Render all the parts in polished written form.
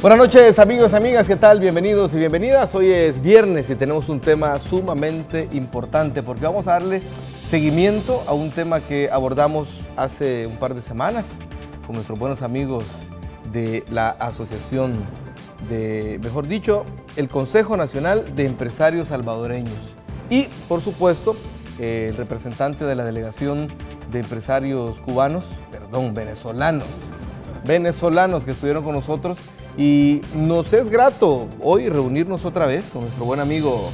Buenas noches, amigos, amigas, ¿qué tal? Bienvenidos y bienvenidas. Hoy es viernes y tenemos un tema sumamente importante porque vamos a darle seguimiento a un tema que abordamos hace un par de semanas con nuestros buenos amigos de la asociación mejor dicho, el Consejo Nacional de Empresarios Salvadoreños y, por supuesto, el representante de la delegación de empresarios venezolanos que estuvieron con nosotros. Y nos es grato hoy reunirnos otra vez con nuestro buen amigo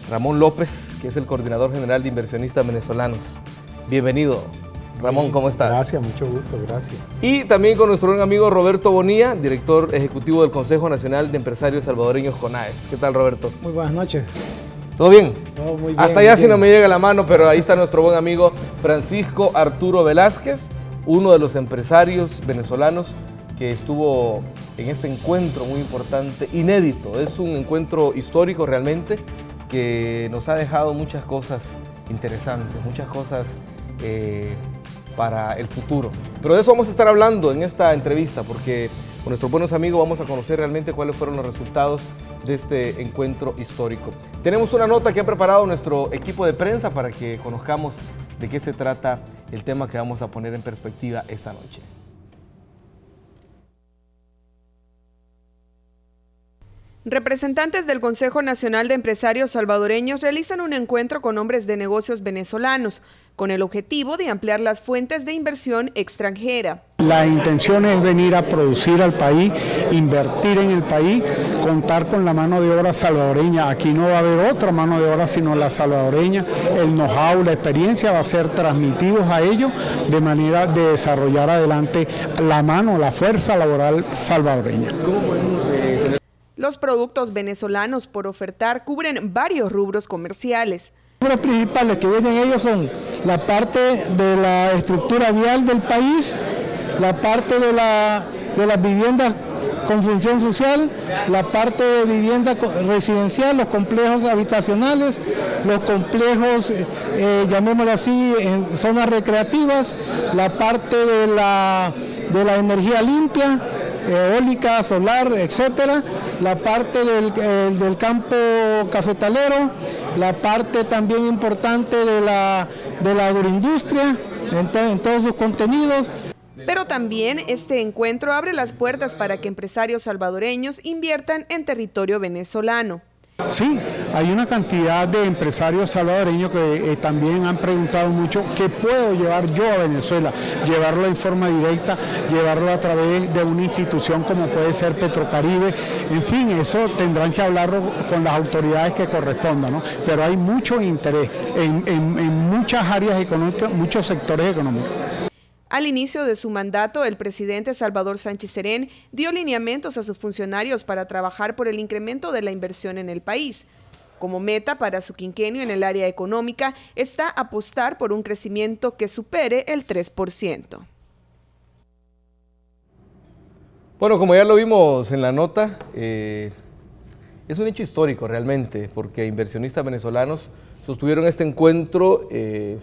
Ramón López, que es el coordinador general de inversionistas venezolanos. Bienvenido, Ramón, ¿cómo estás? Gracias, mucho gusto, gracias. Y también con nuestro buen amigo Roberto Bonilla, director ejecutivo del Consejo Nacional de Empresarios Salvadoreños, CONAES. ¿Qué tal, Roberto? Muy buenas noches. ¿Todo bien? Todo muy bien. Hasta allá sí no me llega la mano, pero ahí está nuestro buen amigo Francisco Arturo Velázquez, uno de los empresarios venezolanos que estuvo en este encuentro muy importante, inédito. Es un encuentro histórico realmente que nos ha dejado muchas cosas interesantes, muchas cosas para el futuro. Pero de eso vamos a estar hablando en esta entrevista porque con nuestros buenos amigos vamos a conocer realmente cuáles fueron los resultados de este encuentro histórico. Tenemos una nota que ha preparado nuestro equipo de prensa para que conozcamos de qué se trata el tema que vamos a poner en perspectiva esta noche. Representantes del Consejo Nacional de Empresarios Salvadoreños realizan un encuentro con hombres de negocios venezolanos con el objetivo de ampliar las fuentes de inversión extranjera. La intención es venir a producir al país, invertir en el país, contar con la mano de obra salvadoreña. Aquí no va a haber otra mano de obra sino la salvadoreña. El know-how, la experiencia va a ser transmitidos a ellos de manera de desarrollar adelante la mano, la fuerza laboral salvadoreña. ¿Cómo podemos Los productos venezolanos por ofertar cubren varios rubros comerciales. Los principales que vienen ellos son la parte de la estructura vial del país, la parte de las viviendas con función social, la parte de vivienda residencial, los complejos habitacionales, los complejos, llamémoslo así, en zonas recreativas, la parte de la energía limpia, eólica, solar, etcétera, la parte del campo cafetalero, la parte también importante de la agroindustria, en todos sus contenidos. Pero también este encuentro abre las puertas para que empresarios salvadoreños inviertan en territorio venezolano. Sí, hay una cantidad de empresarios salvadoreños que también han preguntado mucho qué puedo llevar yo a Venezuela, llevarlo en forma directa, llevarlo a través de una institución como puede ser Petrocaribe, en fin, eso tendrán que hablarlo con las autoridades que correspondan, ¿no? Pero hay mucho interés en muchas áreas económicas, muchos sectores económicos. Al inicio de su mandato, el presidente Salvador Sánchez Serén dio lineamientos a sus funcionarios para trabajar por el incremento de la inversión en el país. Como meta para su quinquenio en el área económica está apostar por un crecimiento que supere el 3%. Bueno, como ya lo vimos en la nota, es un hecho histórico realmente, porque inversionistas venezolanos sostuvieron este encuentro,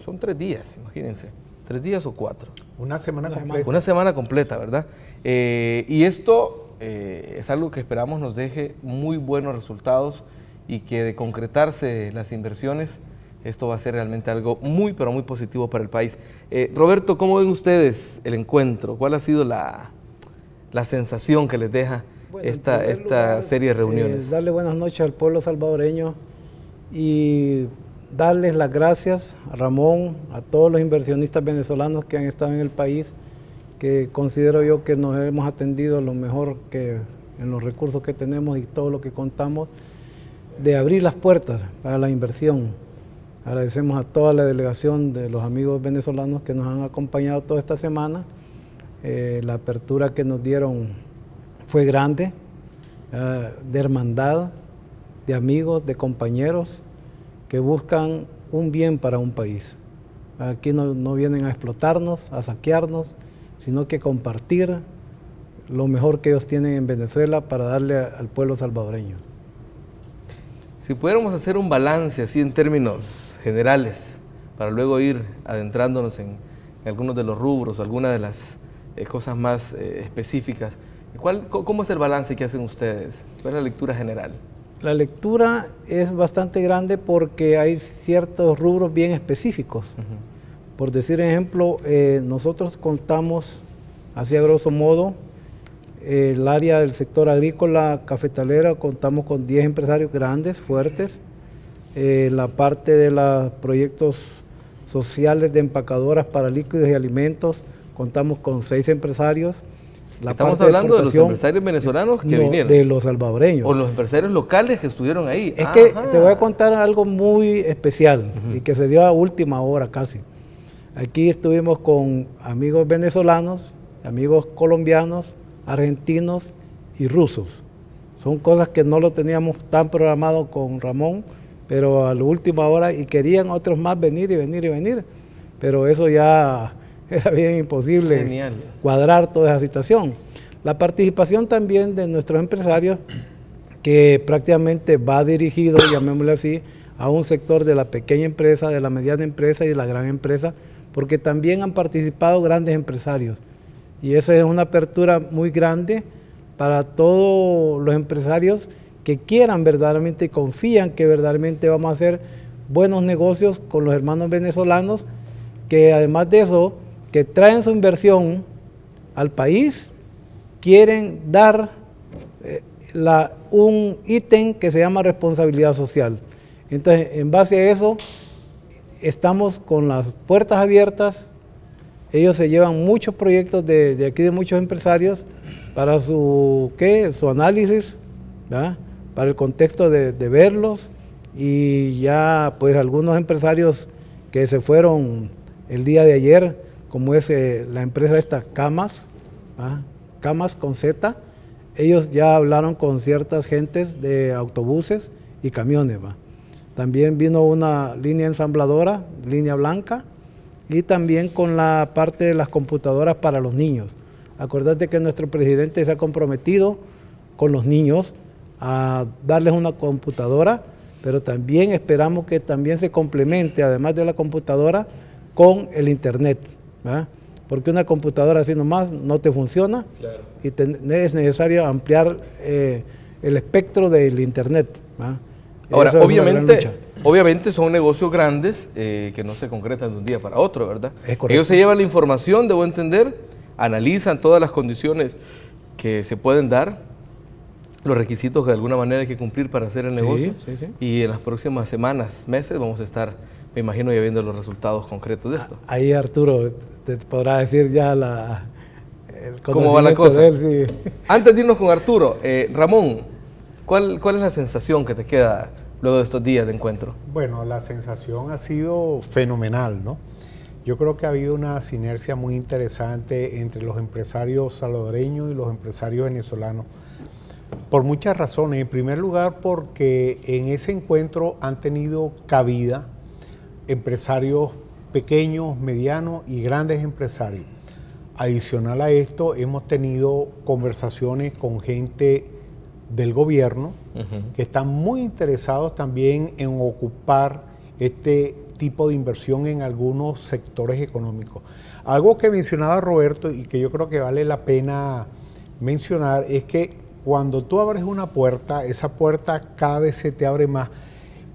son 3 días, imagínense. 3 días o 4. Una semana completa. Una semana completa, ¿verdad? Y esto es algo que esperamos nos deje muy buenos resultados y que de concretarse las inversiones, esto va a ser realmente algo muy, pero muy positivo para el país. Roberto, ¿cómo ven ustedes el encuentro? ¿Cuál ha sido la sensación que les deja esta serie de reuniones? Darle buenas noches al pueblo salvadoreño y darles las gracias a Ramón, a todos los inversionistas venezolanos que han estado en el país, que considero yo que nos hemos atendido lo mejor que en los recursos que tenemos y todo lo que contamos, de abrir las puertas para la inversión. Agradecemos a toda la delegación de los amigos venezolanos que nos han acompañado toda esta semana. La apertura que nos dieron fue grande, de hermandad, de amigos, de compañeros, que buscan un bien para un país. Aquí no vienen a explotarnos, a saquearnos, sino que compartir lo mejor que ellos tienen en Venezuela para darle al pueblo salvadoreño. Si pudiéramos hacer un balance así en términos generales, para luego ir adentrándonos en algunos de los rubros, algunas de las cosas más específicas, ¿Cómo es el balance que hacen ustedes? ¿Cuál es la lectura general? La lectura es bastante grande porque hay ciertos rubros bien específicos. Por decir ejemplo, nosotros contamos, así a grosso modo, el área del sector agrícola, cafetalera, contamos con 10 empresarios grandes, fuertes. La parte de los proyectos sociales de empacadoras para líquidos y alimentos, contamos con 6 empresarios. Estamos hablando de los empresarios venezolanos que vinieron. De los salvadoreños. O los empresarios locales que estuvieron ahí. Es que te voy a contar algo muy especial y que se dio a última hora casi. Aquí estuvimos con amigos venezolanos, amigos colombianos, argentinos y rusos. Son cosas que no lo teníamos tan programado con Ramón, pero a la última hora, y querían otros más venir y venir y venir, pero eso ya era bien imposible. Genial. Cuadrar toda esa situación. La participación también de nuestros empresarios, que prácticamente va dirigido, llamémosle así, a un sector de la pequeña empresa, de la mediana empresa y de la gran empresa, porque también han participado grandes empresarios. Y esa es una apertura muy grande para todos los empresarios que quieran verdaderamente y confían que verdaderamente vamos a hacer buenos negocios con los hermanos venezolanos, que además de eso, que traen su inversión al país, quieren dar un ítem que se llama responsabilidad social. Entonces, en base a eso, estamos con las puertas abiertas. Ellos se llevan muchos proyectos de aquí de muchos empresarios para su análisis, ¿verdad? Para el contexto de verlos, y ya pues algunos empresarios que se fueron el día de ayer, como es la empresa esta Camas, ¿verdad? Camas con Z, ellos ya hablaron con ciertas gentes de autobuses y camiones, ¿verdad? También vino una línea ensambladora, línea blanca, y también con la parte de las computadoras para los niños. Acuérdate que nuestro presidente se ha comprometido con los niños a darles una computadora, pero también esperamos que también se complemente, además de la computadora, con el internet, ¿verdad? Porque una computadora así nomás no te funciona. Claro. Y es necesario ampliar el espectro del internet, ¿verdad? Ahora, obviamente son negocios grandes que no se concretan de un día para otro, ¿verdad? Es correcto. Ellos se llevan la información, debo entender, analizan todas las condiciones que se pueden dar, los requisitos que de alguna manera hay que cumplir para hacer el negocio, y en las próximas semanas, meses, vamos a estar, me imagino, ya viendo los resultados concretos de esto. Ahí Arturo te podrá decir ya cómo va la cosa. De él, sí. Antes de irnos con Arturo, Ramón, ¿cuál es la sensación que te queda luego de estos días de encuentro? Bueno, la sensación ha sido fenomenal, ¿no? Yo creo que ha habido una sinergia muy interesante entre los empresarios salvadoreños y los empresarios venezolanos, por muchas razones. En primer lugar, porque en ese encuentro han tenido cabida empresarios pequeños, medianos y grandes empresarios. Adicional a esto, hemos tenido conversaciones con gente del gobierno que están muy interesados también en ocupar este tipo de inversión en algunos sectores económicos. Algo que mencionaba Roberto y que yo creo que vale la pena mencionar es que cuando tú abres una puerta, esa puerta cada vez se te abre más,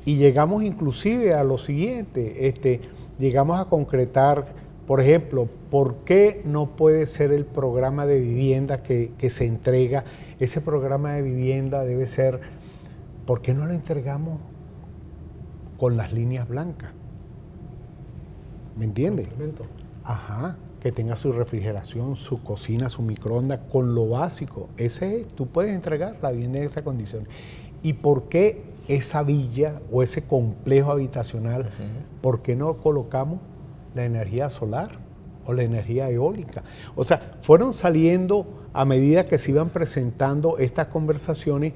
y llegamos inclusive a lo siguiente, llegamos a concretar, por ejemplo, ¿por qué no puede ser el programa de vivienda que se entrega? Ese programa de vivienda debe ser, ¿por qué no lo entregamos con las líneas blancas? ¿Me entiendes? Ajá, que tenga su refrigeración, su cocina, su microondas, con lo básico. Tú puedes entregar la vivienda en esa condición. ¿Y por qué esa villa o ese complejo habitacional, por qué no colocamos la energía solar o la energía eólica? O sea, fueron saliendo a medida que se iban presentando estas conversaciones,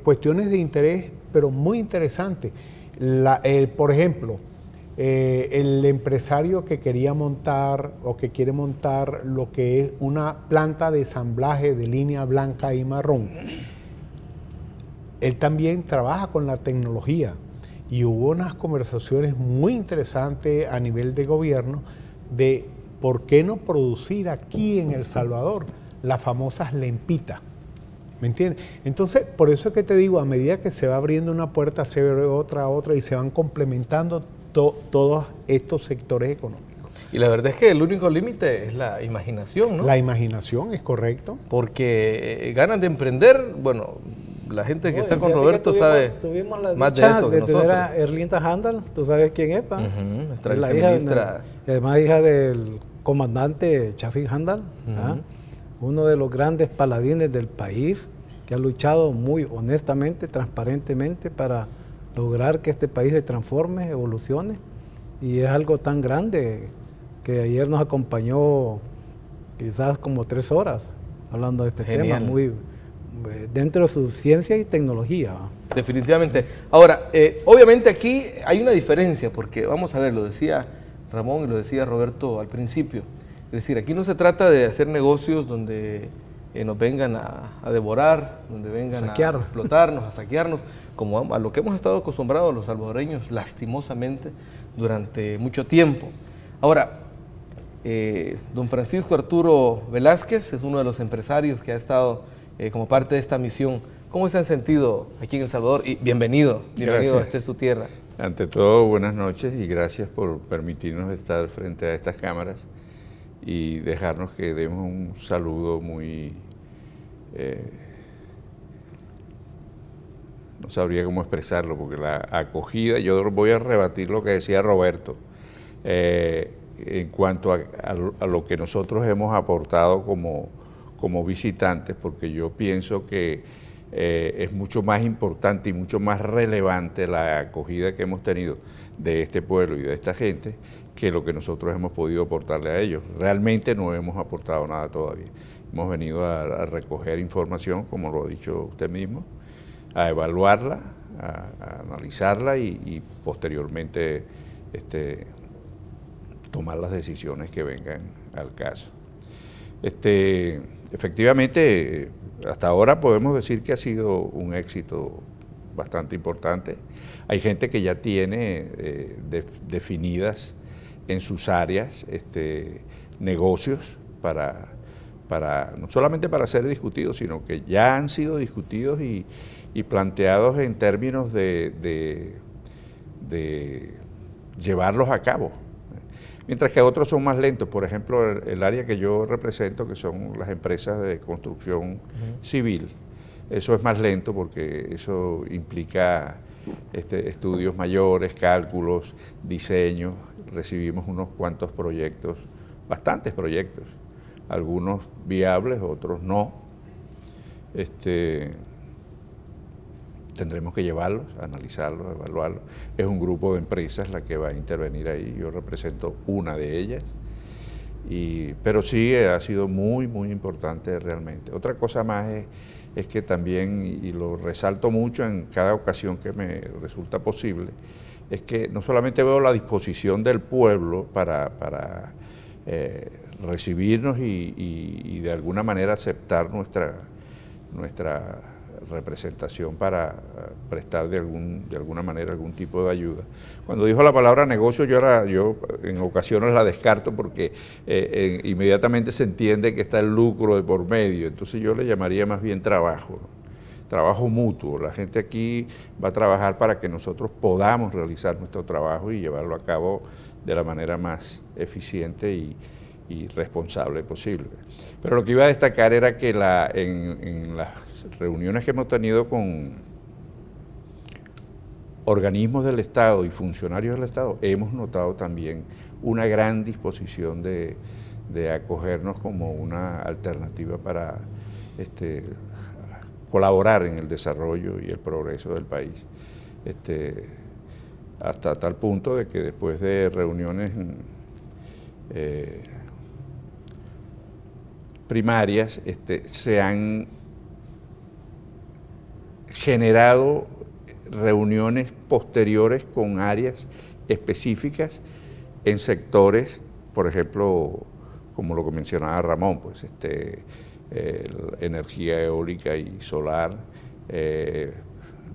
cuestiones de interés, pero muy interesantes. Por ejemplo, el empresario que quería montar o que quiere montar lo que es una planta de ensamblaje de línea blanca y marrón, él también trabaja con la tecnología, y hubo unas conversaciones muy interesantes a nivel de gobierno de por qué no producir aquí en El Salvador las famosas lempitas. ¿Me entiendes? Entonces, por eso es que te digo, a medida que se va abriendo una puerta, se abre otra, y se van complementando todos estos sectores económicos. Y la verdad es que el único límite es la imaginación, ¿no? La imaginación, es correcto. Porque ganas de emprender, bueno, la gente que está con Roberto sabe tuvimos la más de dicha eso que de nosotros. tener a Erlinda Handal, tú sabes quién es, pa. Nuestra Es la viceministra. además hija del comandante Chafik Handal, uno de los grandes paladines del país, que ha luchado muy honestamente, transparentemente para lograr que este país se transforme, evolucione, y es algo tan grande que ayer nos acompañó quizás como 3 horas hablando de este tema, muy dentro de su ciencia y tecnología. Definitivamente. Ahora, obviamente aquí hay una diferencia, porque vamos a ver, lo decía Ramón y lo decía Roberto al principio, es decir, aquí no se trata de hacer negocios donde nos vengan a devorar, donde vengan a explotarnos, a saquearnos, como a lo que hemos estado acostumbrados los salvadoreños, lastimosamente, durante mucho tiempo. Ahora, don Francisco Arturo Velázquez es uno de los empresarios que ha estado como parte de esta misión. ¿Cómo se han sentido aquí en El Salvador? Y bienvenido a Esta es tu tierra. Ante todo, buenas noches y gracias por permitirnos estar frente a estas cámaras y dejarnos que demos un saludo muy... no sabría cómo expresarlo, porque la acogida, yo voy a rebatir lo que decía Roberto, en cuanto a lo que nosotros hemos aportado como visitantes, porque yo pienso que es mucho más importante y mucho más relevante la acogida que hemos tenido de este pueblo y de esta gente que lo que nosotros hemos podido aportarle a ellos. Realmente no hemos aportado nada todavía. Hemos venido a recoger información, como lo ha dicho usted mismo, a evaluarla, a analizarla y posteriormente tomar las decisiones que vengan al caso. Efectivamente, hasta ahora podemos decir que ha sido un éxito bastante importante. Hay gente que ya tiene definidas en sus áreas negocios no solamente para ser discutidos, sino que ya han sido discutidos y planteados en términos de llevarlos a cabo. Mientras que otros son más lentos. Por ejemplo, el área que yo represento, que son las empresas de construcción civil, eso es más lento porque eso implica estudios mayores, cálculos, diseños. Recibimos unos cuantos proyectos, bastantes proyectos, algunos viables, otros no. Tendremos que llevarlos, analizarlos, evaluarlos. Es un grupo de empresas la que va a intervenir ahí, yo represento una de ellas, pero sí ha sido muy, muy importante realmente. Otra cosa más es que también, y lo resalto mucho en cada ocasión que me resulta posible, es que no solamente veo la disposición del pueblo para recibirnos y de alguna manera aceptar nuestra representación para prestar de alguna manera algún tipo de ayuda. Cuando dijo la palabra negocio, yo en ocasiones la descarto porque inmediatamente se entiende que está el lucro de por medio, entonces yo le llamaría más bien trabajo, ¿no? Trabajo mutuo. La gente aquí va a trabajar para que nosotros podamos realizar nuestro trabajo y llevarlo a cabo de la manera más eficiente y responsable posible. Pero lo que iba a destacar era que en las reuniones que hemos tenido con organismos del Estado y funcionarios del Estado, hemos notado también una gran disposición de acogernos como una alternativa para colaborar en el desarrollo y el progreso del país. Hasta tal punto de que después de reuniones primarias se han generado reuniones posteriores con áreas específicas en sectores, por ejemplo, como lo que mencionaba Ramón, pues energía eólica y solar,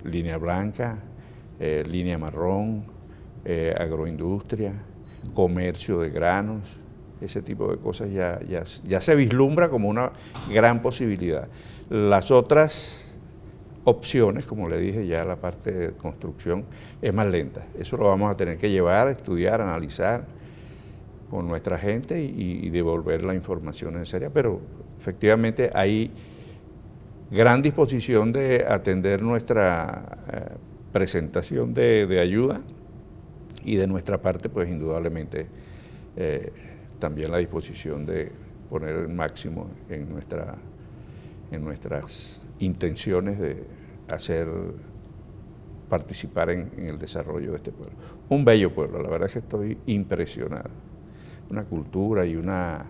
línea blanca, línea marrón, agroindustria, comercio de granos, ese tipo de cosas ya se vislumbra como una gran posibilidad. Las otras opciones, como le dije, ya la parte de construcción es más lenta. Eso lo vamos a tener que llevar, estudiar, analizar con nuestra gente y devolver la información necesaria, pero efectivamente hay gran disposición de atender nuestra presentación de ayuda y de nuestra parte, pues indudablemente también la disposición de poner el máximo en nuestras intenciones de hacer participar en el desarrollo de este pueblo. Un bello pueblo, la verdad es que estoy impresionado. Una cultura y una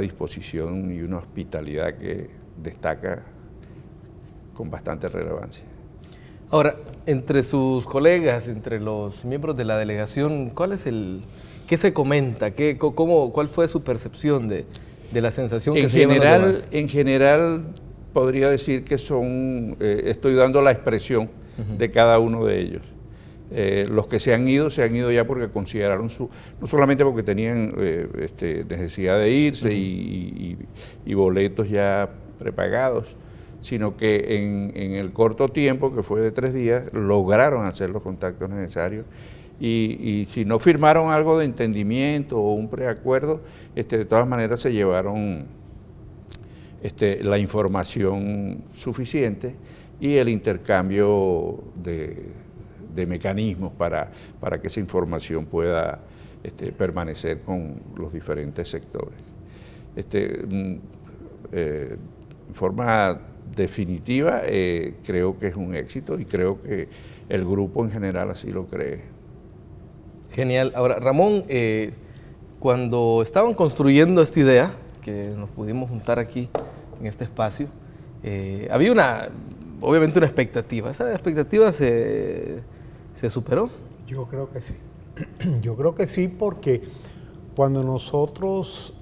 disposición y una hospitalidad que destaca con bastante relevancia. Ahora, entre sus colegas, entre los miembros de la delegación, ¿qué se comenta? ¿Cuál fue su percepción de la sensación que se llevan los demás? En general, podría decir que estoy dando la expresión de cada uno de ellos. Los que se han ido ya porque consideraron no solamente porque tenían necesidad de irse y boletos ya prepagados, sino que en el corto tiempo, que fue de 3 días, lograron hacer los contactos necesarios y si no firmaron algo de entendimiento o un preacuerdo, de todas maneras se llevaron la información suficiente y el intercambio de mecanismos para que esa información pueda permanecer con los diferentes sectores. En forma definitiva, creo que es un éxito y creo que el grupo en general así lo cree. Genial. Ahora, Ramón, cuando estaban construyendo esta idea, que nos pudimos juntar aquí en este espacio, había obviamente una expectativa. ¿Esa expectativa se superó? Yo creo que sí. Yo creo que sí, porque cuando nosotros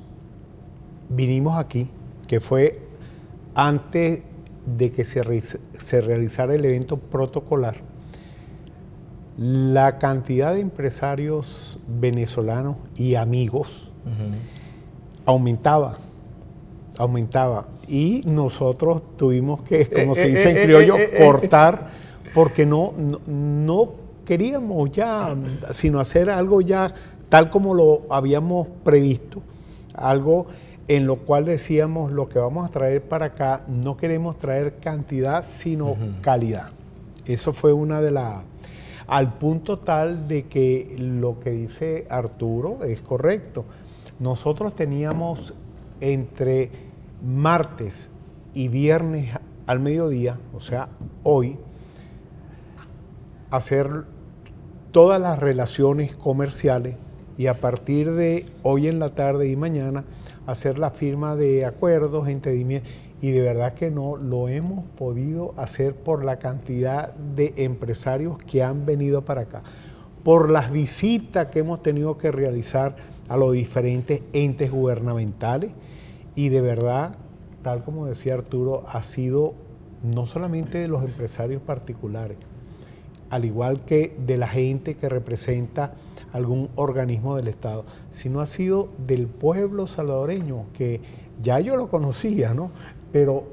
vinimos aquí, que fue antes de que se realizara el evento protocolar, la cantidad de empresarios venezolanos y amigos aumentaba. Y nosotros tuvimos que, como se dice en criollo, cortar, porque no queríamos ya, sino hacer algo ya tal como lo habíamos previsto, algo en lo cual decíamos, lo que vamos a traer para acá, no queremos traer cantidad, sino calidad. Eso fue una de las... Al punto tal de que lo que dice Arturo es correcto. Nosotros teníamos entre martes y viernes al mediodía, o sea, hoy, hacer todas las relaciones comerciales y a partir de hoy en la tarde y mañana hacer la firma de acuerdos, entendimientos, y de verdad que no lo hemos podido hacer por la cantidad de empresarios que han venido para acá, por las visitas que hemos tenido que realizar a los diferentes entes gubernamentales, y de verdad, tal como decía Arturo, ha sido no solamente de los empresarios particulares, al igual que de la gente que representa algún organismo del Estado, sino ha sido del pueblo salvadoreño, que ya yo lo conocía, ¿no? Pero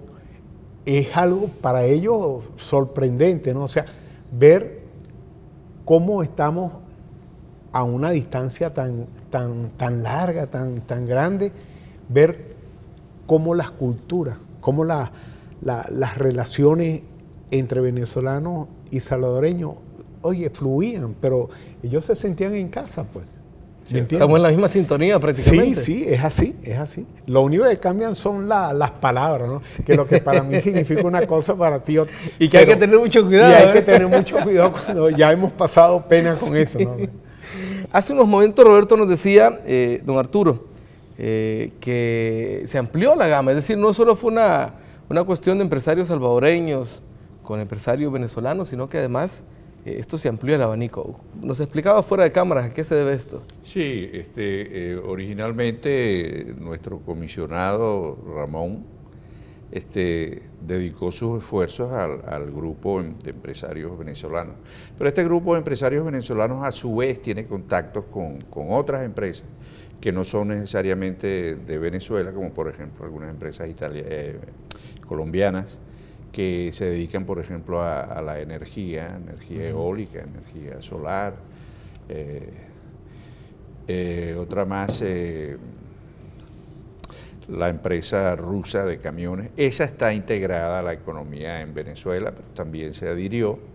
es algo para ellos sorprendente, ¿no? O sea, ver cómo estamos a una distancia tan larga, tan grande, ver cómo las culturas, cómo las relaciones entre venezolanos y salvadoreños, oye, fluían, pero ellos se sentían en casa, pues. Sí, estamos en la misma sintonía prácticamente. Sí, es así, es así. Lo único que cambian son las palabras, ¿no? Que lo que para mí significa una cosa, para ti otra. Y que hay que tener mucho cuidado. Y hay que tener mucho cuidado cuando ya hemos pasado pena con eso, ¿no? Hace unos momentos Roberto nos decía, don Arturo, que se amplió la gama, es decir, no solo fue una cuestión de empresarios salvadoreños con empresarios venezolanos, sino que además esto se amplió el abanico. ¿Nos explicaba fuera de cámara a qué se debe esto? Sí, originalmente nuestro comisionado Ramón dedicó sus esfuerzos al grupo de empresarios venezolanos. Pero este grupo de empresarios venezolanos a su vez tiene contactos con otras empresas que no son necesariamente de Venezuela, como por ejemplo algunas empresas colombianas, que se dedican, por ejemplo, a la energía eólica, energía solar, otra más, la empresa rusa de camiones. Esa está integrada a la economía en Venezuela, pero también se adhirió.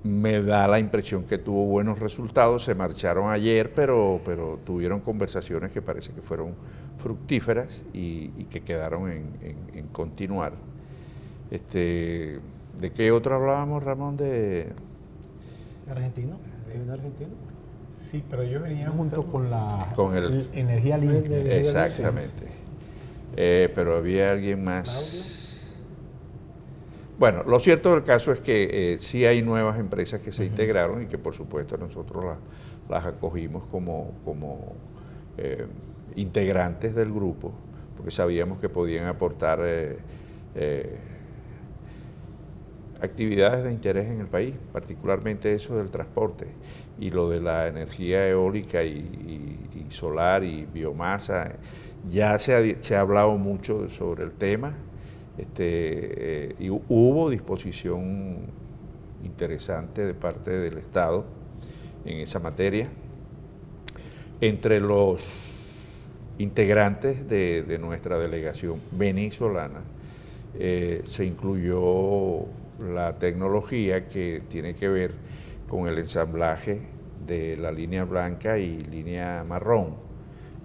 Me da la impresión que tuvo buenos resultados, se marcharon ayer, pero tuvieron conversaciones que parece que fueron fructíferas y que quedaron en continuar. ¿De qué otro hablábamos, Ramón? ¿De argentino? ¿De argentino? Sí, pero ellos venían junto con la energía limpia. limpia. Exactamente. Pero había alguien más. Bueno, lo cierto del caso es que sí hay nuevas empresas que se integraron y que por supuesto nosotros las acogimos como integrantes del grupo, porque sabíamos que podían aportar actividades de interés en el país, particularmente eso del transporte y lo de la energía eólica y solar y biomasa. Ya se ha hablado mucho sobre el tema, y hubo disposición interesante de parte del Estado en esa materia. Entre los integrantes de nuestra delegación venezolana se incluyó la tecnología que tiene que ver con el ensamblaje de la línea blanca y línea marrón,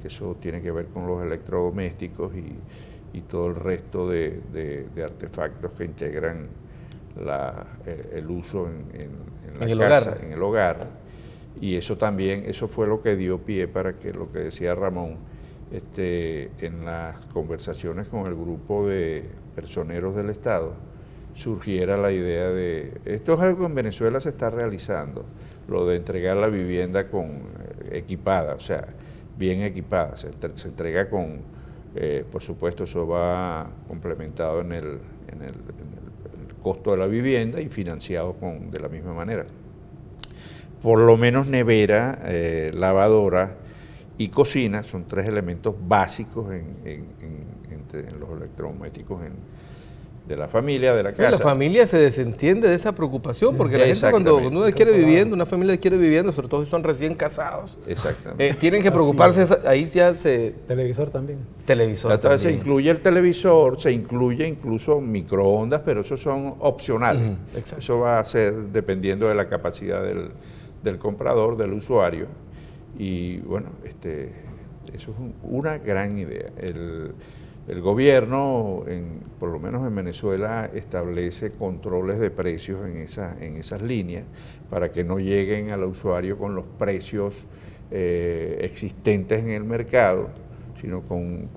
que eso tiene que ver con los electrodomésticos y todo el resto de artefactos que integran el uso en la casa, en el hogar. Y eso también, eso fue lo que dio pie para que lo que decía Ramón, en las conversaciones con el grupo de personeros del Estado, surgiera la idea de, esto es algo que en Venezuela se está realizando, lo de entregar la vivienda equipada, o sea, bien equipada, se entrega con, por supuesto eso va complementado en el costo de la vivienda y financiado de la misma manera. Por lo menos nevera, lavadora y cocina son tres elementos básicos en los electrodomésticos de la familia, de la casa. La familia se desentiende de esa preocupación, porque la gente cuando uno quiere vivienda, una familia quiere vivienda, sobre todo si son recién casados, tienen que preocuparse, ahí ya se... Televisor también. Televisor también. Se incluye el televisor, se incluye incluso microondas, pero esos son opcionales. Eso va a ser dependiendo de la capacidad del comprador, del usuario. Y bueno, eso es una gran idea. El gobierno, por lo menos en Venezuela, establece controles de precios en esas líneas para que no lleguen al usuario con los precios existentes en el mercado, sino con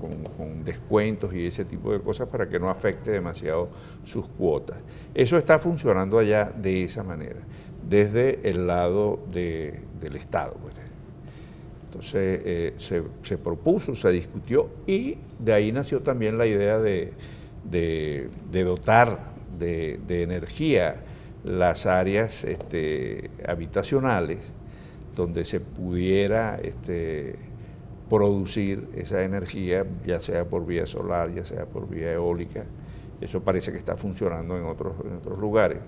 descuentos y ese tipo de cosas para que no afecte demasiado sus cuotas. Eso está funcionando allá de esa manera, desde el lado del Estado. Entonces se propuso, se discutió y de ahí nació también la idea de dotar de energía las áreas habitacionales donde se pudiera producir esa energía, ya sea por vía solar, ya sea por vía eólica. Eso parece que está funcionando en otros lugares.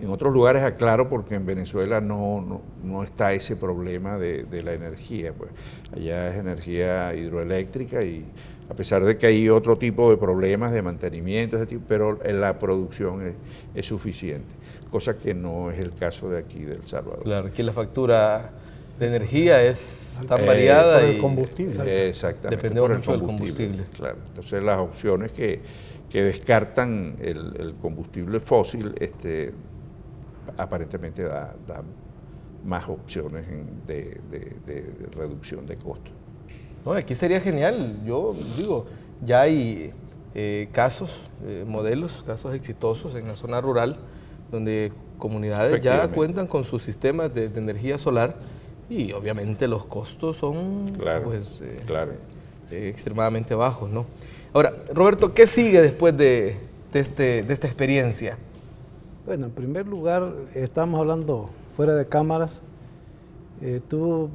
En otros lugares, aclaro, porque en Venezuela no está ese problema de la energía. Pues allá es energía hidroeléctrica y a pesar de que hay otro tipo de problemas de mantenimiento, pero la producción es suficiente, cosa que no es el caso de aquí, de El Salvador. Claro, aquí la factura de energía es tan variada por el combustible. Exactamente. Dependemos mucho del combustible. Claro. Entonces las opciones que descartan el combustible fósil, aparentemente da más opciones de reducción de costos. No, aquí sería genial. Yo digo, ya hay casos, modelos, casos exitosos en la zona rural, donde comunidades ya cuentan con sus sistemas de energía solar y obviamente los costos son extremadamente bajos, ¿no? Ahora, Roberto, ¿qué sigue después de esta experiencia? Bueno, en primer lugar, estamos hablando fuera de cámaras Tú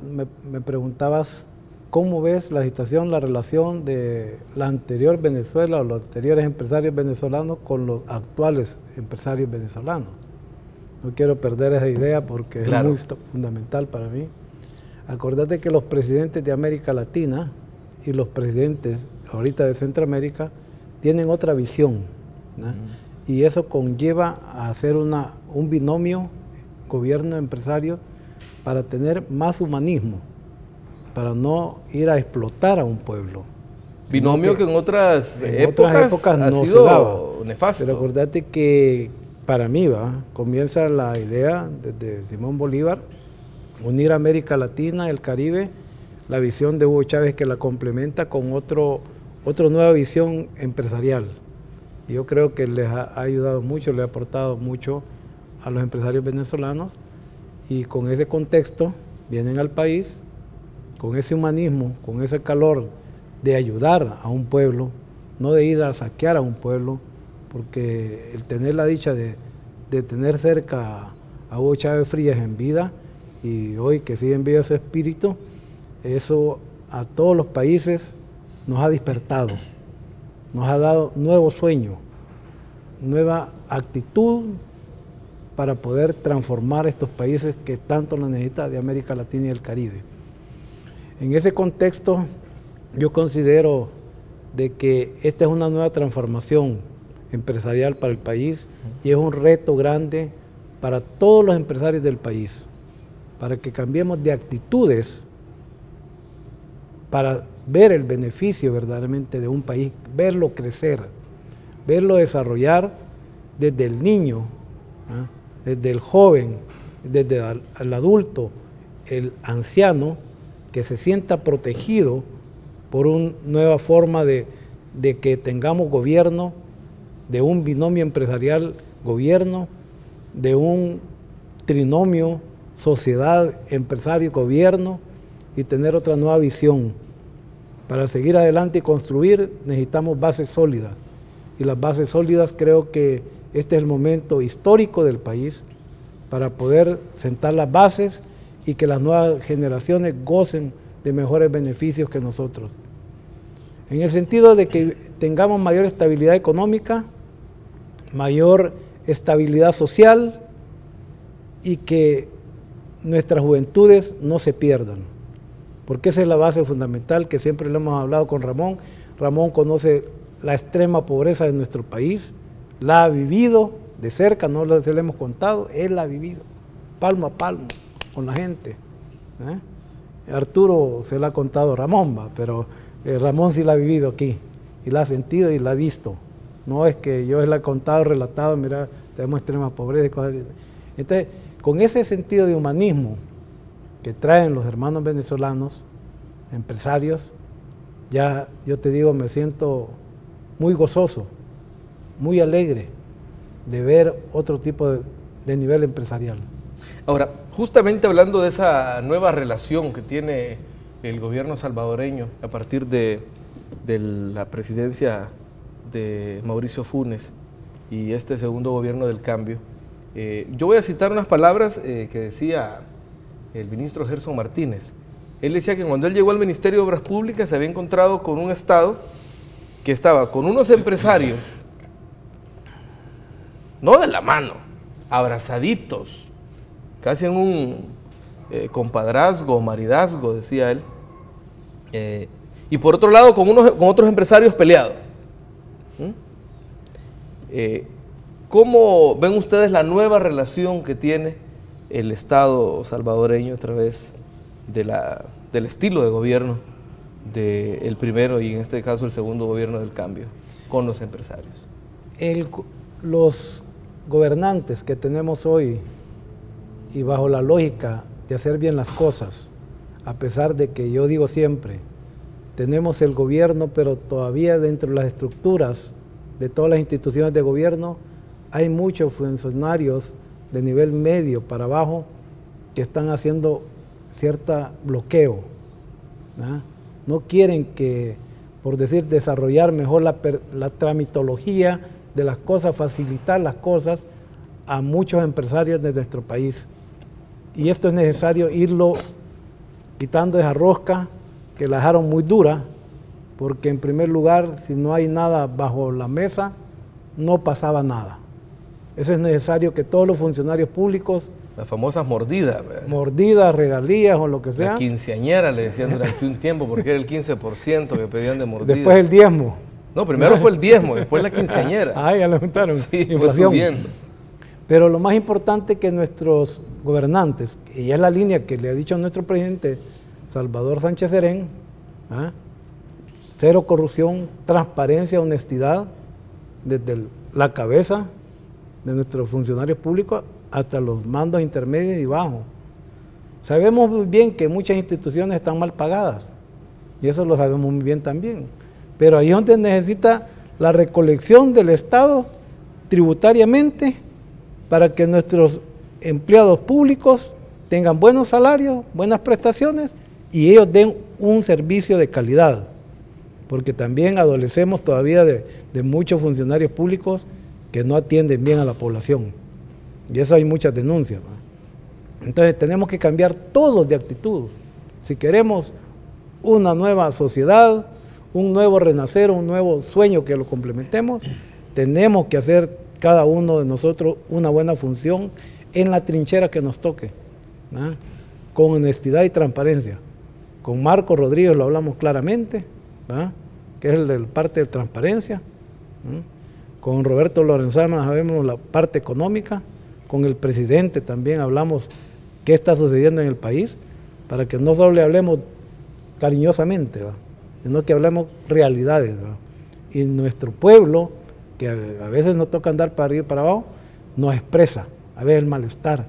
me preguntabas cómo ves la situación, la relación de la anterior Venezuela o los anteriores empresarios venezolanos con los actuales empresarios venezolanos. No quiero perder esa idea porque Claro. es muy fundamental para mí. Acordate que los presidentes de América Latina y los presidentes ahorita de Centroamérica tienen otra visión, ¿no? Y eso conlleva a hacer un binomio gobierno-empresario para tener más humanismo, para no ir a explotar a un pueblo. Binomio que en otras épocas ha no se sido daba. nefasto. Pero acordate que para mí comienza la idea desde Simón Bolívar, unir América Latina, el Caribe, la visión de Hugo Chávez que la complementa con otra nueva visión empresarial. Y yo creo que les ha ayudado mucho, le ha aportado mucho a los empresarios venezolanos, y con ese contexto vienen al país, con ese humanismo, con ese calor de ayudar a un pueblo, no de ir a saquear a un pueblo, porque el tener la dicha de tener cerca a Hugo Chávez Frías en vida, y hoy que sigue en vida ese espíritu, eso a todos los países nos ha despertado, nos ha dado nuevo sueño, nueva actitud para poder transformar estos países que tanto lo necesitan de América Latina y el Caribe. En ese contexto, yo considero de que esta es una nueva transformación empresarial para el país y es un reto grande para todos los empresarios del país, para que cambiemos de actitudes para ver el beneficio verdaderamente de un país, verlo crecer, verlo desarrollar desde el niño, ¿ah?, desde el joven, desde el adulto, el anciano, que se sienta protegido por una nueva forma de que tengamos gobierno, de un binomio empresarial gobierno, de un trinomio sociedad, empresario, gobierno, y tener otra nueva visión. Para seguir adelante y construir necesitamos bases sólidas, y las bases sólidas creo que este es el momento histórico del país para poder sentar las bases y que las nuevas generaciones gocen de mejores beneficios que nosotros. En el sentido de que tengamos mayor estabilidad económica, mayor estabilidad social, y que nuestras juventudes no se pierdan, porque esa es la base fundamental que siempre le hemos hablado con Ramón. Ramón conoce la extrema pobreza de nuestro país, la ha vivido de cerca, no se le hemos contado, él la ha vivido, palmo a palmo, con la gente, ¿eh? Arturo se la ha contado Ramón, pero Ramón sí la ha vivido aquí, y la ha sentido y la ha visto. No es que yo la he contado, relatado, mira, tenemos extrema pobreza y cosas. Entonces, con ese sentido de humanismo que traen los hermanos venezolanos, empresarios, ya yo te digo, me siento muy gozoso, muy alegre de ver otro tipo de nivel empresarial. Ahora, justamente hablando de esa nueva relación que tiene el gobierno salvadoreño a partir de la presidencia de Mauricio Funes y este segundo gobierno del cambio, yo voy a citar unas palabras que decía el ministro Gerson Martínez. Él decía que cuando él llegó al Ministerio de Obras Públicas se había encontrado con un Estado que estaba con unos empresarios, no de la mano, abrazaditos, casi en un compadrazgo, maridazgo, decía él, y por otro lado con otros empresarios peleados. ¿Cómo ven ustedes la nueva relación que tiene el Estado salvadoreño a través del estilo de gobierno del primero y en este caso el segundo gobierno del cambio con los empresarios? Los gobernantes que tenemos hoy, y bajo la lógica de hacer bien las cosas, a pesar de que yo digo siempre, tenemos el gobierno, pero todavía dentro de las estructuras de todas las instituciones de gobierno hay muchos funcionarios de nivel medio para abajo que están haciendo cierto bloqueo, ¿no? No quieren que, por decir, desarrollar mejor la tramitología de las cosas, facilitar las cosas a muchos empresarios de nuestro país. Y esto es necesario irlo quitando esa rosca que la dejaron muy dura, porque en primer lugar, si no hay nada bajo la mesa, no pasaba nada. Eso es necesario que todos los funcionarios públicos, Las famosas mordidas, ¿verdad? mordidas, regalías o lo que sea, La quinceañera le decían durante un tiempo, porque era el 15% que pedían de mordida. después el diezmo. No, primero fue el diezmo, después la quinceañera. Ah, ya lo aumentaron. Sí, fue Inflación. subiendo. Pero lo más importante que nuestros gobernantes, y es la línea que le ha dicho nuestro presidente Salvador Sánchez Serén, ¿ah? Cero corrupción, transparencia, honestidad, desde la cabeza de nuestros funcionarios públicos hasta los mandos intermedios y bajos. Sabemos muy bien que muchas instituciones están mal pagadas, y eso lo sabemos muy bien también, pero ahí es donde necesita la recolección del Estado tributariamente para que nuestros empleados públicos tengan buenos salarios, buenas prestaciones y ellos den un servicio de calidad, porque también adolecemos todavía de muchos funcionarios públicos que no atienden bien a la población, y eso hay muchas denuncias, ¿no? Entonces tenemos que cambiar todos de actitud, si queremos una nueva sociedad, un nuevo renacer, un nuevo sueño que lo complementemos, tenemos que hacer cada uno de nosotros una buena función en la trinchera que nos toque, ¿no? Con honestidad y transparencia. Con Marco Rodríguez lo hablamos claramente, ¿no? Que es el de la parte de transparencia, ¿no? Con Roberto Lorenzana sabemos la parte económica, con el presidente también hablamos qué está sucediendo en el país, para que no solo le hablemos cariñosamente, ¿va? Sino que hablemos realidades, ¿va? Y nuestro pueblo, que a veces nos toca andar para arriba y para abajo, nos expresa a veces el malestar,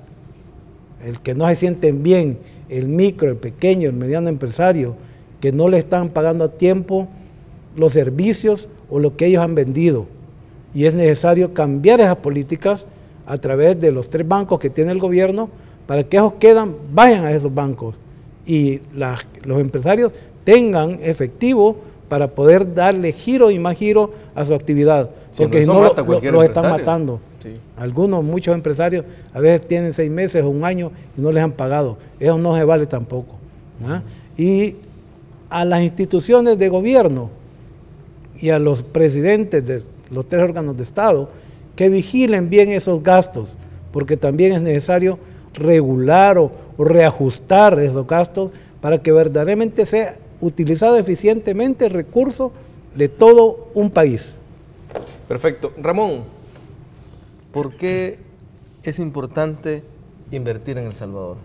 el que no se sienten bien, el micro, el pequeño, el mediano empresario, que no le están pagando a tiempo los servicios o lo que ellos han vendido. Y es necesario cambiar esas políticas a través de los 3 bancos que tiene el gobierno, para que esos vayan a esos bancos y los empresarios tengan efectivo para poder darle giro y más giro a su actividad, porque si no los están matando. Sí. Algunos, muchos empresarios a veces tienen 6 meses o 1 año y no les han pagado, eso no se vale tampoco, ¿no? Y a las instituciones de gobierno y a los presidentes de los 3 órganos de Estado que vigilen bien esos gastos, porque también es necesario regular o reajustar esos gastos para que verdaderamente sea utilizado eficientemente el recurso de todo un país. Perfecto. Ramón, ¿por qué es importante invertir en El Salvador?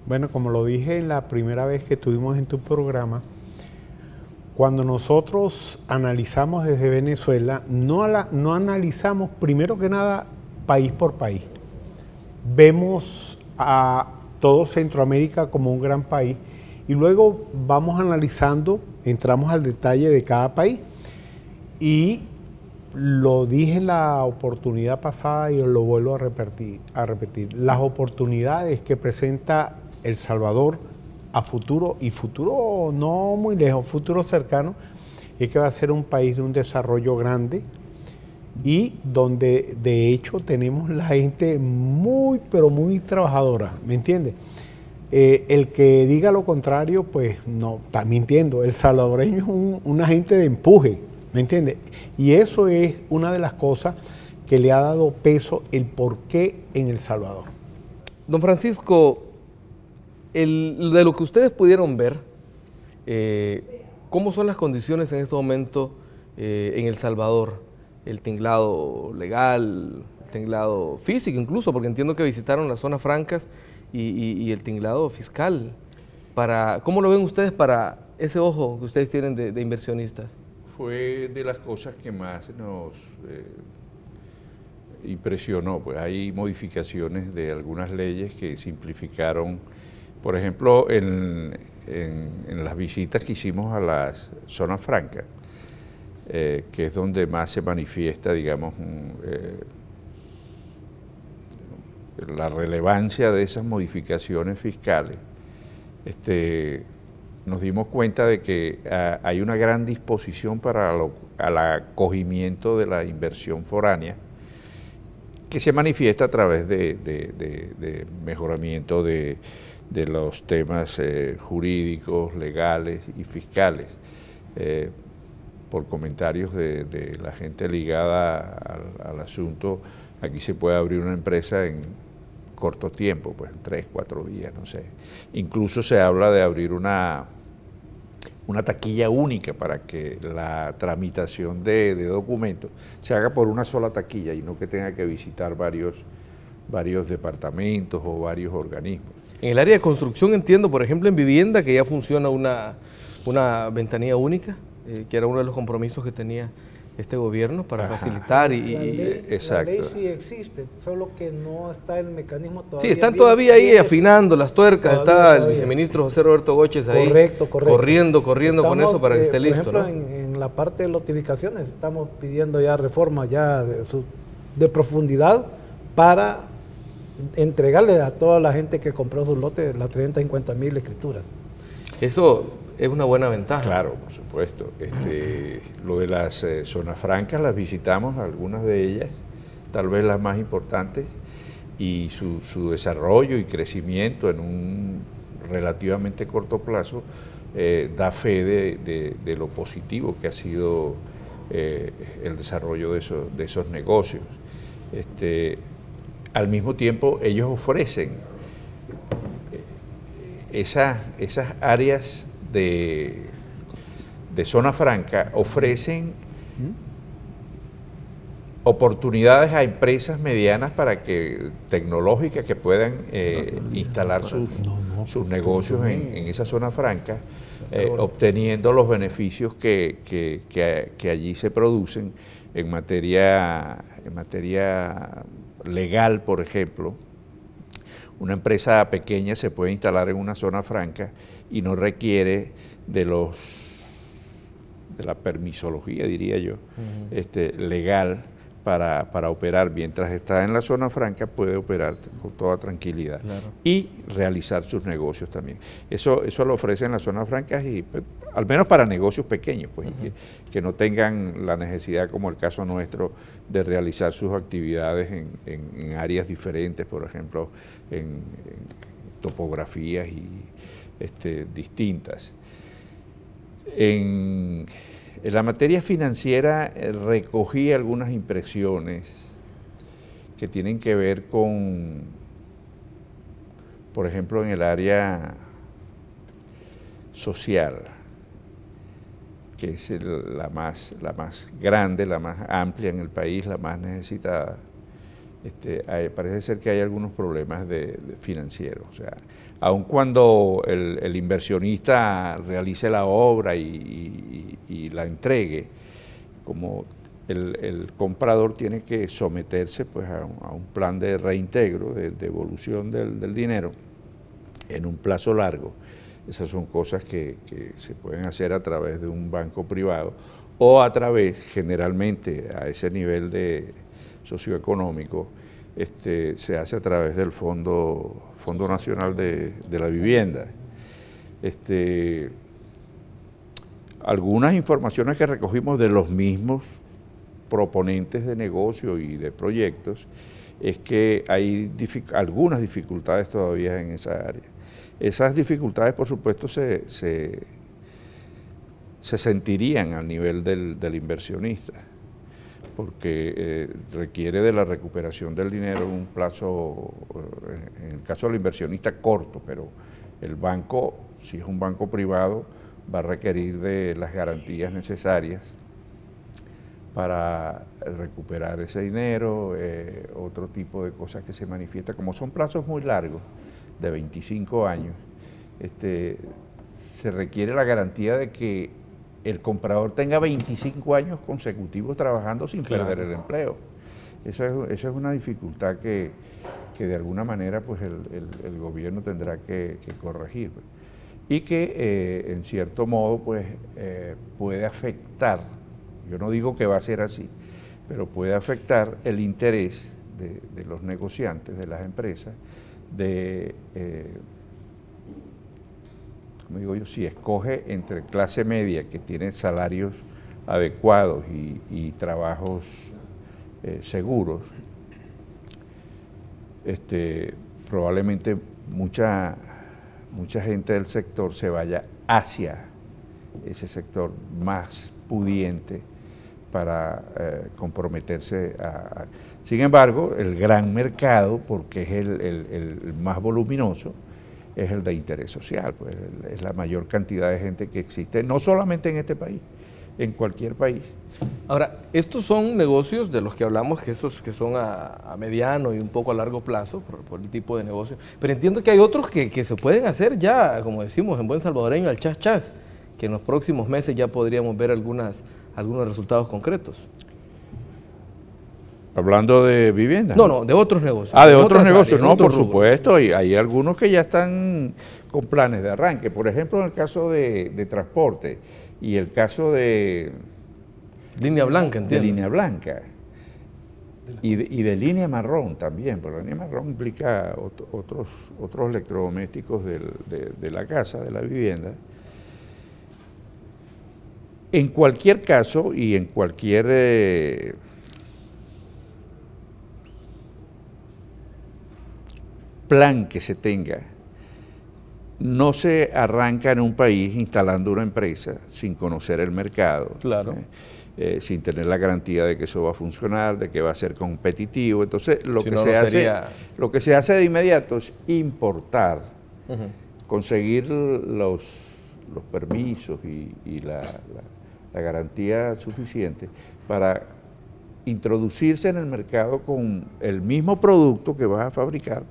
Bueno, como lo dije la primera vez que estuvimos en tu programa, cuando nosotros analizamos desde Venezuela, no analizamos primero que nada país por país. Vemos a todo Centroamérica como un gran país y luego vamos analizando, entramos al detalle de cada país. Y lo dije en la oportunidad pasada y lo vuelvo a repetir. Las oportunidades que presenta El Salvador a futuro, y futuro no muy lejos, futuro cercano, es que va a ser un país de un desarrollo grande y donde de hecho tenemos la gente muy, pero muy trabajadora, ¿me entiendes? El que diga lo contrario, pues no, está mintiendo. El salvadoreño es una gente de empuje, ¿me entiendes? Y eso es una de las cosas que le ha dado peso el porqué en El Salvador. Don Francisco, de lo que ustedes pudieron ver, ¿cómo son las condiciones en este momento en El Salvador? El tinglado legal, el tinglado físico incluso, porque entiendo que visitaron las zonas francas y el tinglado fiscal. ¿Cómo lo ven ustedes para ese ojo que ustedes tienen de inversionistas? Fue de las cosas que más nos impresionó. Pues hay modificaciones de algunas leyes que simplificaron, por ejemplo, en las visitas que hicimos a las zonas francas, que es donde más se manifiesta, digamos, la relevancia de esas modificaciones fiscales. Nos dimos cuenta de que hay una gran disposición para el acogimiento de la inversión foránea, que se manifiesta a través de mejoramiento de los temas jurídicos, legales y fiscales. Por comentarios de la gente ligada al asunto, aquí se puede abrir una empresa en corto tiempo, pues 3, 4 días, no sé. Incluso se habla de abrir una taquilla única para que la tramitación de documentos se haga por una sola taquilla y no que tenga que visitar varios departamentos o varios organismos. En el área de construcción entiendo, por ejemplo, en vivienda, que ya funciona una ventanilla única, que era uno de los compromisos que tenía este gobierno para facilitar la ley sí existe, solo que no está el mecanismo todavía. Sí, están todavía ahí afinando las tuercas, está el viceministro José Roberto Góchez ahí corriendo con eso para que esté listo. Por ejemplo, en la parte de notificaciones estamos pidiendo ya reformas ya de profundidad para entregarle a toda la gente que compró sus lotes las 350,000 escrituras. Eso es una buena ventaja. Claro, por supuesto. Lo de las zonas francas las visitamos, algunas de ellas, tal vez las más importantes, y su desarrollo y crecimiento en un relativamente corto plazo da fe de lo positivo que ha sido el desarrollo de esos negocios. Al mismo tiempo, ellos ofrecen esas áreas de zona franca, ofrecen oportunidades a empresas medianas tecnológicas que puedan instalar sus negocios en esa zona franca, obteniendo los beneficios que allí se producen en materia legal, por ejemplo. Una empresa pequeña se puede instalar en una zona franca y no requiere de la permisología, diría yo, legal para operar. Mientras está en la zona franca puede operar con toda tranquilidad y realizar sus negocios también. Eso lo ofrecen las zonas francas y al menos para negocios pequeños, pues, que no tengan la necesidad, como el caso nuestro, de realizar sus actividades en áreas diferentes, por ejemplo, en topografías distintas. En la materia financiera recogí algunas impresiones que tienen que ver con, por ejemplo, en el área social, que es la más grande, la más amplia en el país, la más necesitada. Parece ser que hay algunos problemas financieros. O sea, aun cuando el inversionista realice la obra y la entregue, como el comprador tiene que someterse pues, a un plan de reintegro, de devolución del dinero en un plazo largo. Esas son cosas que se pueden hacer a través de un banco privado o a través, generalmente, a ese nivel de socioeconómico, se hace a través del Fondo Nacional de la Vivienda. Algunas informaciones que recogimos de los mismos proponentes de negocio y de proyectos es que hay algunas dificultades todavía en esa área. Esas dificultades, por supuesto, se sentirían al nivel del inversionista, porque requiere de la recuperación del dinero en un plazo, en el caso del inversionista, corto, pero el banco, si es un banco privado, va a requerir de las garantías necesarias para recuperar ese dinero, otro tipo de cosas que se manifiesta. Como son plazos muy largos, de 25 años, se requiere la garantía de que el comprador tenga 25 años consecutivos trabajando sin perder el empleo. Esa es una dificultad que de alguna manera pues el gobierno tendrá que corregir, y que en cierto modo pues puede afectar, yo no digo que va a ser así, pero puede afectar el interés de los negociantes, de las empresas, como digo yo, si escoge entre clase media que tiene salarios adecuados y trabajos seguros, probablemente mucha mucha gente del sector se vaya hacia ese sector más pudiente para comprometerse a... Sin embargo, el gran mercado, porque es el más voluminoso, es el de interés social, pues es la mayor cantidad de gente que existe, no solamente en este país, en cualquier país. Ahora, estos son negocios de los que hablamos, que son a mediano y un poco a largo plazo, por el tipo de negocio, pero entiendo que hay otros que se pueden hacer ya, como decimos en buen salvadoreño, al chas chas, que en los próximos meses ya podríamos ver algunos resultados concretos. Hablando de vivienda. No, de otros negocios. De otros negocios, áreas, no, por supuesto, y hay algunos que ya están con planes de arranque. Por ejemplo, en el caso de transporte y el caso de... Línea blanca, entiendo. De línea blanca y de línea marrón también, porque la línea marrón implica otros electrodomésticos de la casa, de la vivienda. En cualquier caso y en cualquier plan que se tenga, no se arranca en un país instalando una empresa sin conocer el mercado, claro. Sin tener la garantía de que eso va a funcionar, de que va a ser competitivo. Entonces, lo que se hace de inmediato es importar, conseguir los permisos y la garantía suficiente para introducirse en el mercado con el mismo producto que vas a fabricar,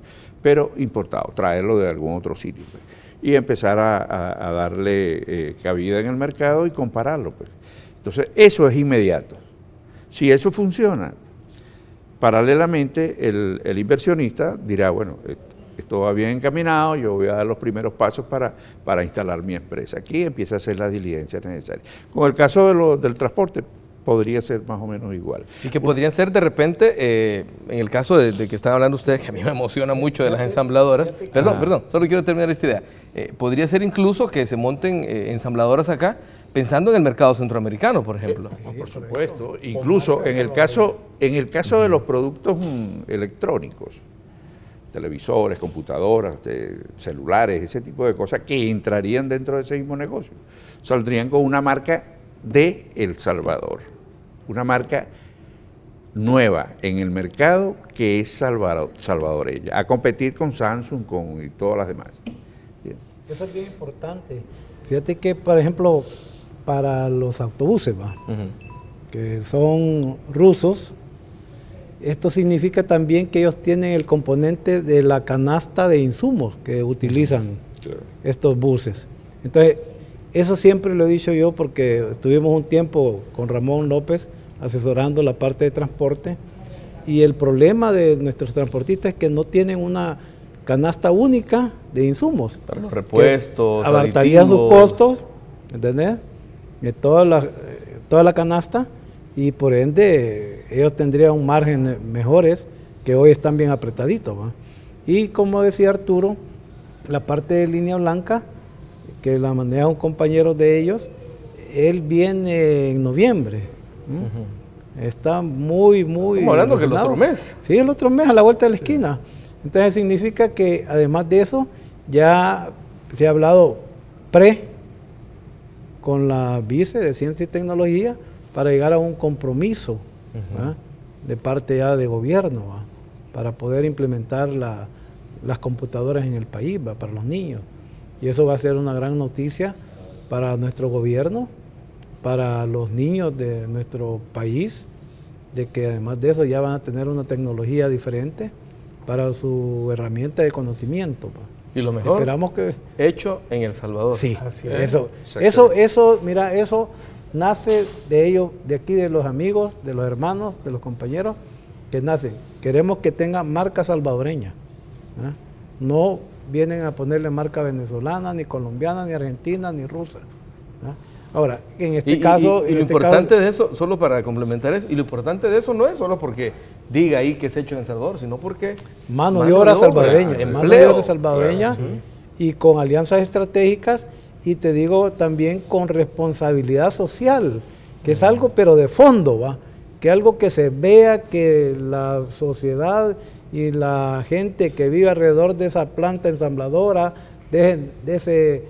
pero importado, traerlo de algún otro sitio, pues, y empezar a darle cabida en el mercado y compararlo, pues. Entonces, eso es inmediato. Si eso funciona, paralelamente el inversionista dirá, bueno, esto va bien encaminado, yo voy a dar los primeros pasos para instalar mi empresa. Aquí empieza a hacer las diligencias necesarias. Con el caso del transporte, podría ser más o menos igual. Y que podrían ser de repente, en el caso de que están hablando ustedes, que a mí me emociona mucho de las ensambladoras, perdón, solo quiero terminar esta idea. Podría ser incluso que se monten ensambladoras acá, pensando en el mercado centroamericano, por ejemplo. Por supuesto, incluso en el caso de los productos electrónicos, televisores, computadoras, celulares, ese tipo de cosas que entrarían dentro de ese mismo negocio, saldrían con una marca de El Salvador, una marca nueva en el mercado que es salvadoreña, a competir con Samsung y todas las demás. Bien. Eso es bien importante. Fíjate que, por ejemplo, para los autobuses, que son rusos, esto significa también que ellos tienen el componente de la canasta de insumos que utilizan estos buses. Entonces, eso siempre lo he dicho yo porque estuvimos un tiempo con Ramón López asesorando la parte de transporte, y el problema de nuestros transportistas es que no tienen una canasta única de insumos. Para los repuestos, abarataría sus costos, ¿entendés? De toda la canasta, y por ende ellos tendrían un margen mejores que hoy están bien apretaditos, ¿va? Y como decía Arturo, la parte de línea blanca, que la maneja un compañero de ellos, él viene en noviembre. Está muy... Estamos hablando que el otro mes. Sí, el otro mes, a la vuelta de la esquina. Entonces significa que además de eso, ya se ha hablado con la vice de Ciencia y Tecnología para llegar a un compromiso de parte ya de gobierno, para poder implementar las computadoras en el país, para los niños. Y eso va a ser una gran noticia para nuestro gobierno, para los niños de nuestro país, de que además de eso ya van a tener una tecnología diferente para su herramienta de conocimiento. Y lo mejor, esperamos que hecho en El Salvador. Sí, eso, mira, eso nace de ellos, de aquí, de los amigos, de los hermanos, de los compañeros, que nacen. Queremos que tenga marca salvadoreña, no vienen a ponerle marca venezolana, ni colombiana, ni argentina, ni rusa. Ahora, en este caso... Y lo importante de eso, solo para complementar eso, y lo importante de eso no es solo porque diga ahí que es hecho en El Salvador, sino porque... Mano de obra salvadoreña, Claro, y con alianzas estratégicas, y te digo también con responsabilidad social, que es algo pero de fondo, que algo que se vea que la sociedad y la gente que vive alrededor de esa planta ensambladora, de ese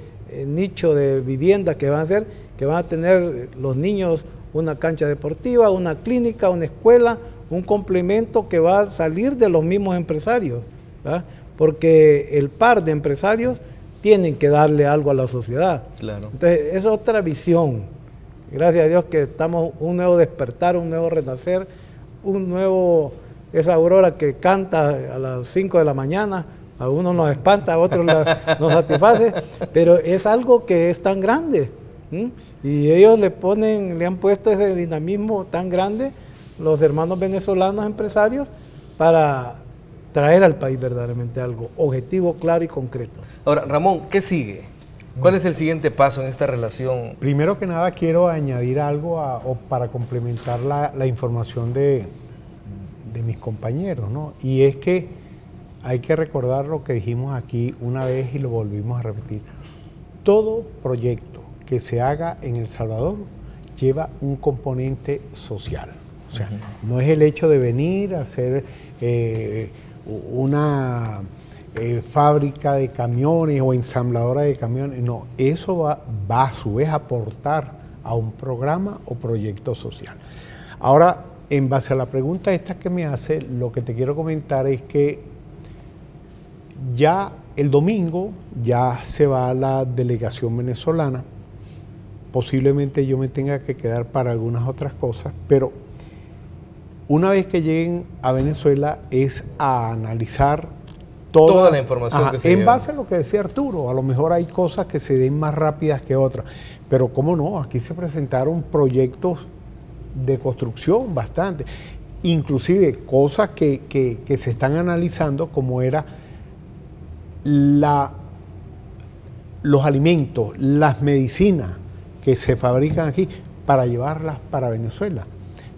nicho de vivienda que van a hacer, que van a tener los niños una cancha deportiva, una clínica, una escuela, un complemento que va a salir de los mismos empresarios, ¿verdad? Porque el par de empresarios tienen que darle algo a la sociedad. Claro. Entonces, esa es otra visión. Gracias a Dios que estamos un nuevo despertar, un nuevo renacer, esa aurora que canta a las 5 de la mañana, a unos nos espanta, a otros nos satisface, pero es algo que es tan grande. Y ellos le han puesto ese dinamismo tan grande, los hermanos venezolanos empresarios, para traer al país verdaderamente algo objetivo, claro y concreto. Ahora, Ramón, ¿qué sigue? ¿Cuál es el siguiente paso en esta relación? Primero que nada quiero añadir algo para complementar la información de mis compañeros, ¿no? Y es que hay que recordar lo que dijimos aquí una vez y lo volvimos a repetir. Todo proyecto que se haga en El Salvador lleva un componente social. O sea, no es el hecho de venir a hacer una fábrica de camiones o ensambladora de camiones. No, eso va a su vez a aportar a un programa o proyecto social. Ahora, en base a la pregunta esta que me hace, lo que te quiero comentar es que ya el domingo ya se va la delegación venezolana. Posiblemente yo me tenga que quedar para algunas otras cosas, pero una vez que lleguen a Venezuela es a analizar toda la información que se en lleva. base a lo que decía Arturo. A lo mejor hay cosas que se den más rápidas que otras, pero cómo no, aquí se presentaron proyectos de construcción bastante, inclusive cosas que se están analizando, como era los alimentos, las medicinas que se fabrican aquí para llevarlas para Venezuela,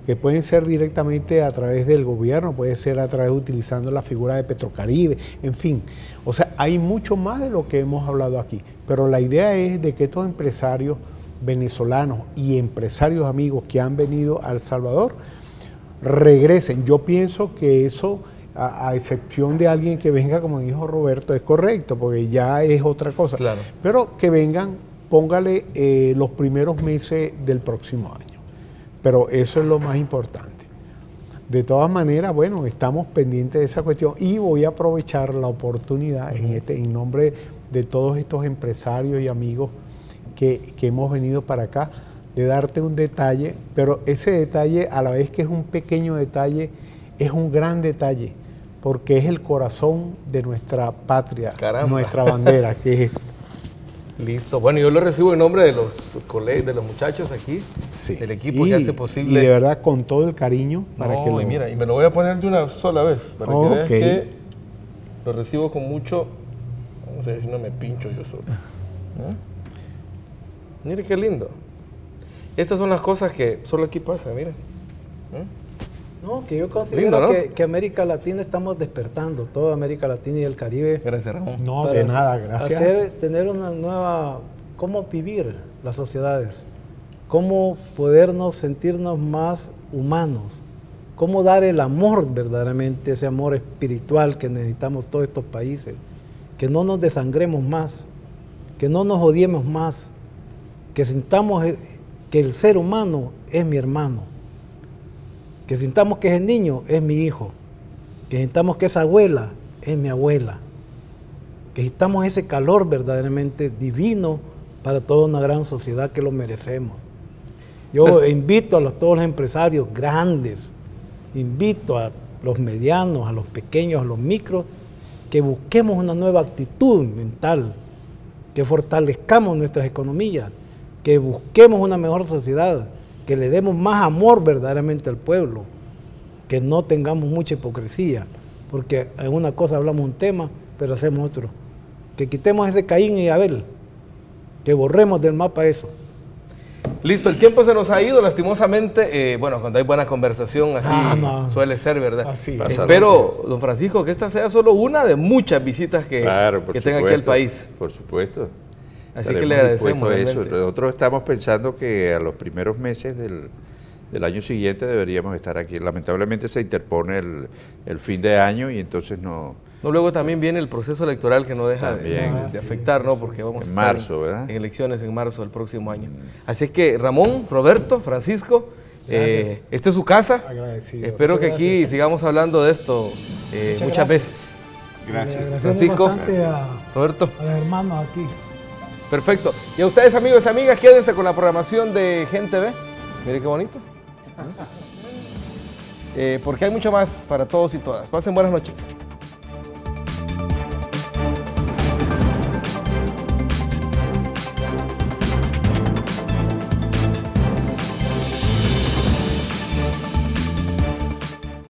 que pueden ser directamente a través del gobierno, puede ser a través utilizando la figura de Petrocaribe, en fin. O sea, hay mucho más de lo que hemos hablado aquí, pero la idea es de que estos empresarios venezolanos y empresarios amigos que han venido a El Salvador regresen. Yo pienso que eso, a excepción de alguien que venga, como dijo Roberto, es correcto, porque ya es otra cosa. Claro. Pero que vengan, póngale los primeros meses del próximo año. Pero eso es lo más importante. De todas maneras, bueno, estamos pendientes de esa cuestión y voy a aprovechar la oportunidad en nombre de todos estos empresarios y amigos que hemos venido para acá, de darte un detalle, pero ese detalle, a la vez que es un pequeño detalle, es un gran detalle, porque es el corazón de nuestra patria, nuestra bandera, que es esta. Listo. Bueno, yo lo recibo en nombre de los colegas, de los muchachos aquí, Sí. del equipo que hace posible. Y de verdad, con todo el cariño, para que y mira, y me lo voy a poner de una sola vez, para que veas Ok. que lo recibo con mucho. Vamos a ver si no me pincho yo solo. Mire qué lindo. Estas son las cosas que solo aquí pasan, miren. No, que yo considero Lindo, ¿no? que América Latina estamos despertando, toda América Latina y el Caribe. Gracias, Ramón. No, para de nada, gracias. tener una nueva, cómo vivir las sociedades, cómo podernos sentirnos más humanos, cómo dar el amor verdaderamente, ese amor espiritual que necesitamos todos estos países, que no nos desangremos más, que no nos odiemos más, que sintamos que el ser humano es mi hermano, que sintamos que ese niño es mi hijo, que sintamos que esa abuela es mi abuela, que sintamos ese calor verdaderamente divino para toda una gran sociedad que lo merecemos. Yo invito a todos los empresarios grandes, invito a los medianos, a los pequeños, a los micros, que busquemos una nueva actitud mental, que fortalezcamos nuestras economías, que busquemos una mejor sociedad, que le demos más amor verdaderamente al pueblo, que no tengamos mucha hipocresía, porque en una cosa hablamos un tema, pero hacemos otro. Que quitemos ese Caín y Abel, que borremos del mapa eso. Listo, el tiempo se nos ha ido, lastimosamente. Bueno, cuando hay buena conversación, así suele ser, ¿verdad? Así. Espero, don Francisco, que esta sea solo una de muchas visitas que tenga aquí al país. Por supuesto. Así que le agradecemos. Eso. Nosotros estamos pensando que a los primeros meses del año siguiente deberíamos estar aquí. Lamentablemente se interpone el fin de año y entonces no No, luego también viene el proceso electoral que no deja de afectar, ¿no? Porque vamos a estar marzo, ¿verdad? En elecciones en marzo del próximo año. Así es que Ramón, Roberto, Francisco, esta es su casa. Agradecido. Espero que aquí sigamos hablando de esto muchas veces. Gracias. Francisco, bastante Roberto. a los hermanos aquí. Perfecto. Y a ustedes, amigos y amigas, quédense con la programación de Gen TV. Mire qué bonito. Porque hay mucho más para todos y todas. Pasen buenas noches.